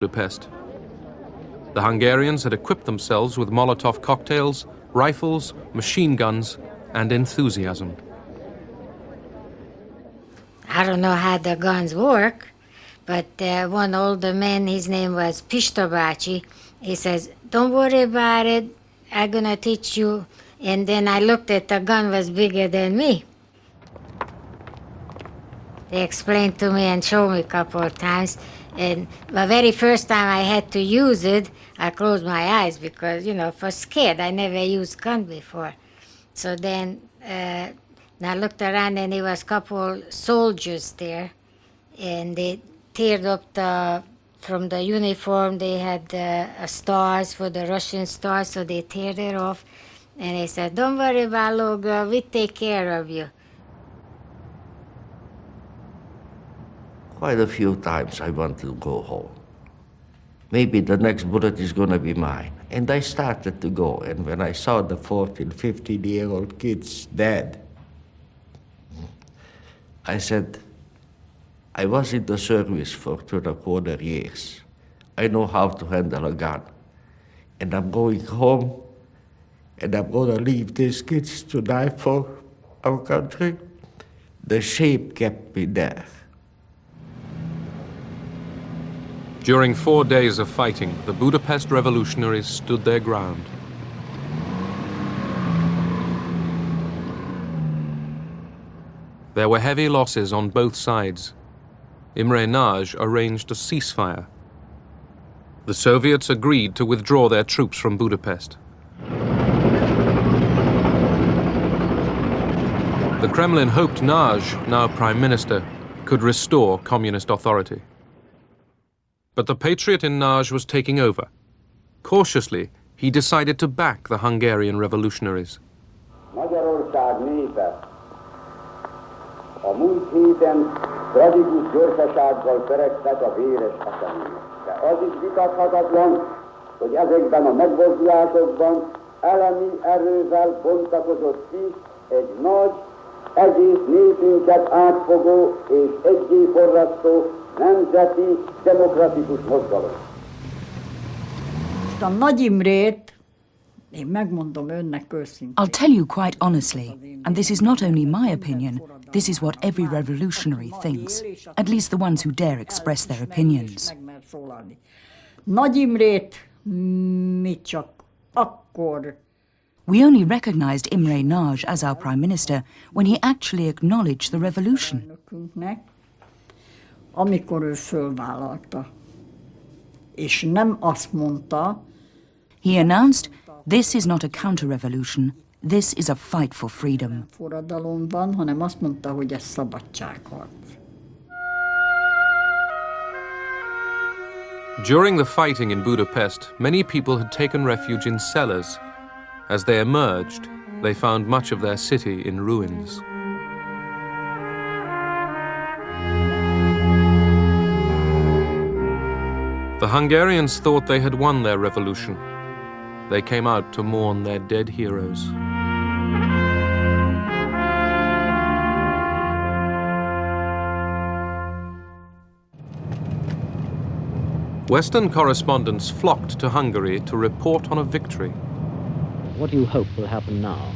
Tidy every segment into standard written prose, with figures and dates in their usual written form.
Budapest. The Hungarians had equipped themselves with Molotov cocktails, rifles, machine guns, and enthusiasm. I don't know how the guns work, but one older man, his name was Pista bácsi, he says, "Don't worry about it, I'm gonna teach you." And then I looked at the gun was bigger than me. They explained to me and showed me a couple of times. And the very first time I had to use it, I closed my eyes because, you know, I was scared. I never used gun before. So then I looked around and there was a couple soldiers there. And they teared up from the uniform, they had stars for the Russian stars, so they teared it off. And they said, "Don't worry about little girl, we take care of you." Quite a few times I wanted to go home. Maybe the next bullet is gonna be mine. And I started to go, and when I saw the 14, 15-year-old kids dead, I said, I was in the service for 2.25 years. I know how to handle a gun. And I'm going home, and I'm gonna leave these kids to die for our country. The shame kept me there. During 4 days of fighting, the Budapest revolutionaries stood their ground. There were heavy losses on both sides. Imre Nagy arranged a ceasefire. The Soviets agreed to withdraw their troops from Budapest. The Kremlin hoped Nagy, now Prime Minister, could restore communist authority. But the patriot in Nagy was taking over. Cautiously, he decided to back the Hungarian revolutionaries. Magyarország népe a múlt héten tragikus gyorsasággal törekszik a véres események. De az is vitathatatlan, hogy ezekben a megmozdulásokban elemi erővel bontakozott ki egy nagy, egész népünket átfogó és egyéforrasztó nemzeti demokratikus mozgalom. A Nagy Imrét, én megmondom önnek őszintén. I'll tell you quite honestly, and this is not only my opinion, this is what every revolutionary thinks, at least the ones who dare express their opinions. Nagy Imrét mi csak akkor. We only recognized Imre Nagy as our prime minister when he actually acknowledged the revolution. Amikor ő fölvállalta, és nem azt mondta. He announced, "This is not a counter-revolution, this is a fight for freedom." Forradalom van, hanem azt mondta, hogy ez szabadságharc. During the fighting in Budapest, many people had taken refuge in cellars. As they emerged, they found much of their city in ruins. The Hungarians thought they had won their revolution. They came out to mourn their dead heroes. Western correspondents flocked to Hungary to report on a victory. What do you hope will happen now?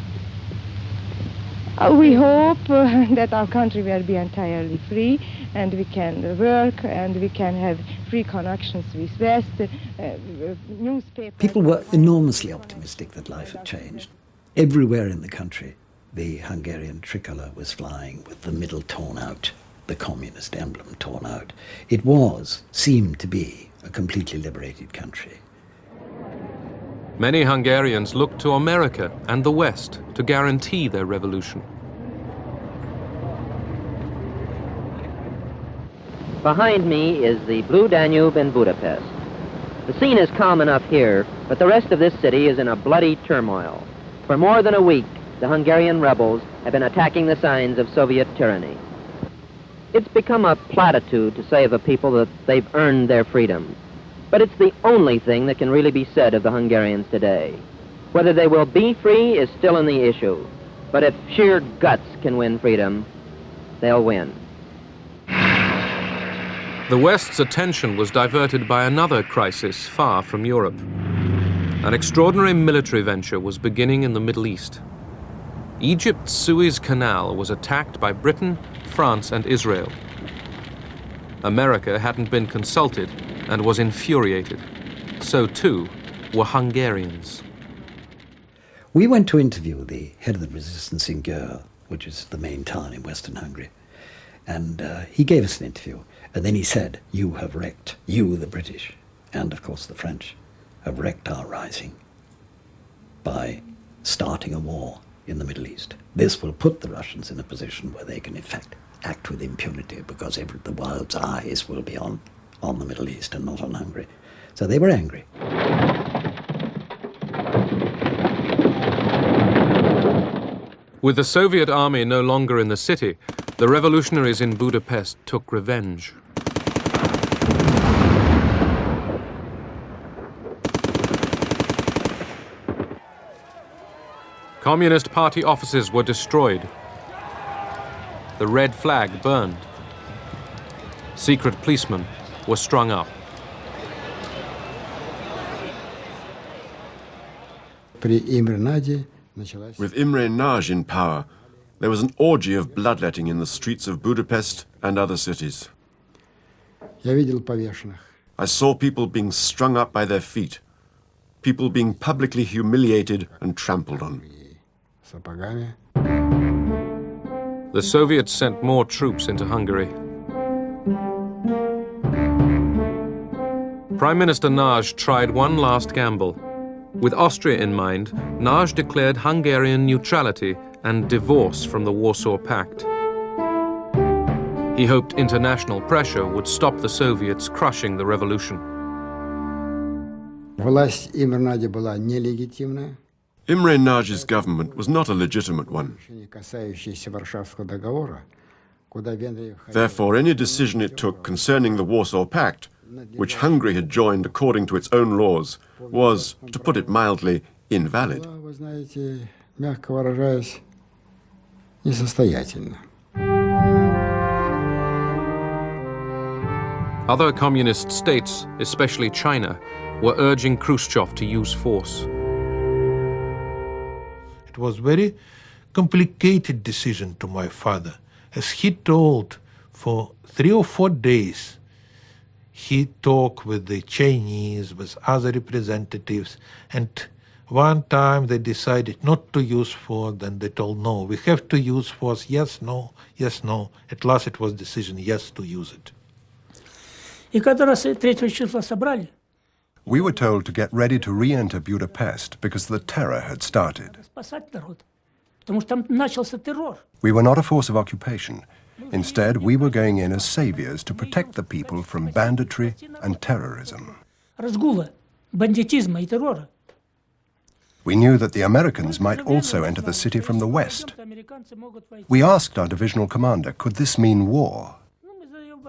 We hope that our country will be entirely free and we can work and we can have free connections with West, newspapers. People were enormously optimistic that life had changed. Everywhere in the country, the Hungarian tricolour was flying with the middle torn out, the communist emblem torn out. It seemed to be, a completely liberated country. Many Hungarians looked to America and the West to guarantee their revolution. Behind me is the Blue Danube in Budapest. The scene is calm enough here, but the rest of this city is in a bloody turmoil. For more than a week, the Hungarian rebels have been attacking the signs of Soviet tyranny. It's become a platitude to say of a people that they've earned their freedom. But it's the only thing that can really be said of the Hungarians today. Whether they will be free is still in the issue. But if sheer guts can win freedom, they'll win. The West's attention was diverted by another crisis far from Europe. An extraordinary military venture was beginning in the Middle East. Egypt's Suez Canal was attacked by Britain, France, and Israel. America hadn't been consulted and was infuriated. So too were Hungarians. We went to interview the head of the resistance in Győr, which is the main town in Western Hungary. And he gave us an interview. And then he said, "You have wrecked, you the British, and of course the French, have wrecked our rising by starting a war in the Middle East. This will put the Russians in a position where they can in fact act with impunity because the world's eyes will be on the Middle East and not on Hungary." So they were angry. With the Soviet army no longer in the city, the revolutionaries in Budapest took revenge. Communist Party offices were destroyed. The red flag burned. Secret policemen were strung up. With Imre Nagy in power, there was an orgy of bloodletting in the streets of Budapest and other cities. I saw people being strung up by their feet, people being publicly humiliated and trampled on. The Soviets sent more troops into Hungary. Prime Minister Nagy tried one last gamble. With Austria in mind, Nagy declared Hungarian neutrality and divorce from the Warsaw Pact. He hoped international pressure would stop the Soviets crushing the revolution. Imre Nagy's government was not a legitimate one. Therefore, any decision it took concerning the Warsaw Pact, which Hungary had joined according to its own laws, was, to put it mildly, invalid. Other communist states, especially China, were urging Khrushchev to use force. It was a very complicated decision to my father. As he told, for 3 or 4 days, he talked with the Chinese, with other representatives, and one time they decided not to use force, then they told, no, we have to use force, yes, no, yes, no. At last it was decision, yes, to use it. We were told to get ready to re-enter Budapest because the terror had started. We were not a force of occupation. Instead, we were going in as saviors to protect the people from banditry and terrorism. We knew that the Americans might also enter the city from the west. We asked our divisional commander, could this mean war?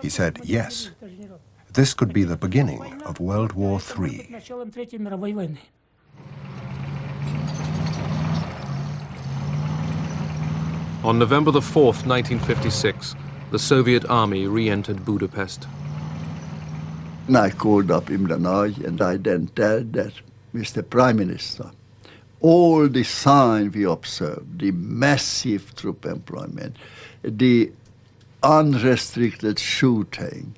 He said, yes. This could be the beginning of World War III. On November the 4th, 1956, the Soviet army re-entered Budapest. I called up Imre Nagy and I then told that, Mr. Prime Minister, all the signs we observed, the massive troop employment, the unrestricted shooting,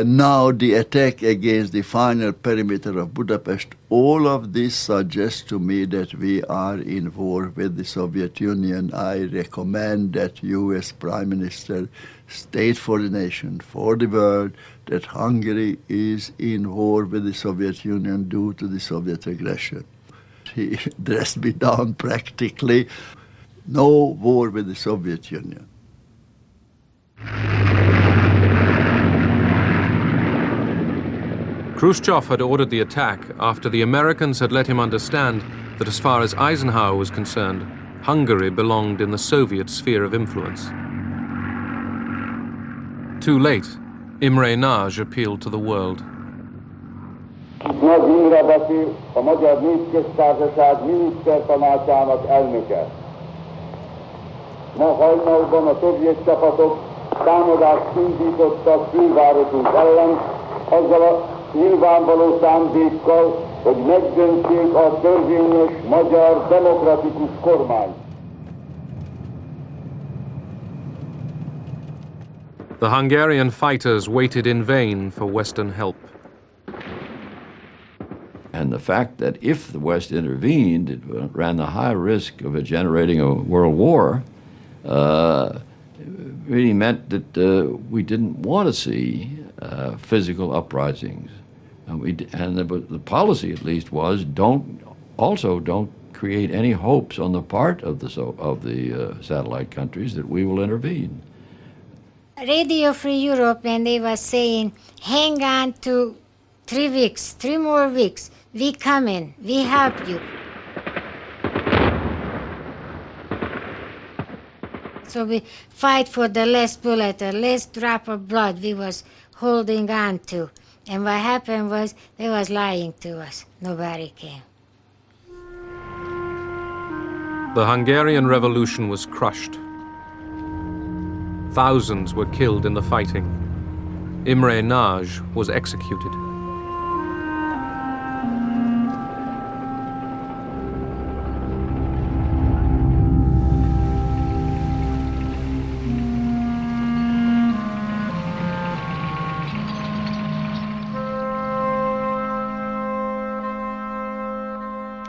now the attack against the final perimeter of Budapest, all of this suggests to me that we are in war with the Soviet Union. I recommend that U.S. Prime Minister state for the nation, for the world, that Hungary is in war with the Soviet Union due to the Soviet aggression. He dressed me down practically. No war with the Soviet Union. Khrushchev had ordered the attack after the Americans had let him understand that as far as Eisenhower was concerned, Hungary belonged in the Soviet sphere of influence. Too late, Imre Nagy appealed to the world. Nagy Imre beszél, a Magyar Népköztársaság minisztertanácsának elnöke. Ma hajnalban a szovjet csapatok támadást indítottak fővárosunk ellen, azzal a nyilvánvaló szándékkal, hogy megdöntsék a törvényes magyar demokratikus kormányt. The Hungarian fighters waited in vain for Western help. And the fact that if the West intervened, it ran the high risk of it generating a world war, really meant that we didn't want to see physical uprisings. And the policy, at least, was don't create any hopes on the part of the satellite countries that we will intervene. Radio Free Europe, when they were saying, hang on to 3 weeks, 3 more weeks, we come in, we help you. So we fight for the last bullet, the last drop of blood we was holding on to. And what happened was they was lying to us. Nobody came. The Hungarian Revolution was crushed. Thousands were killed in the fighting. Imre Nagy was executed.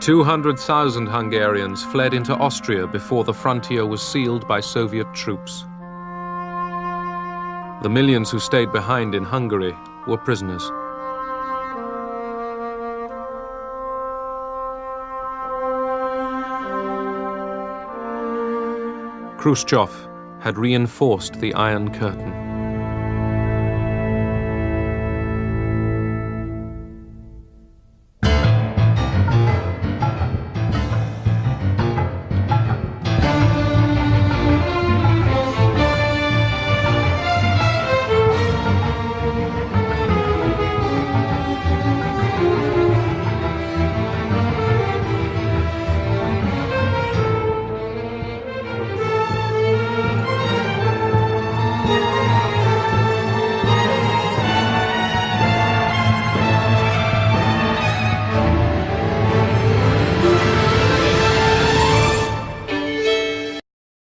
"200,000 Hungarians fled into Austria before the frontier was sealed by Soviet troops. The millions who stayed behind in Hungary were prisoners. Khrushchev had reinforced the Iron Curtain.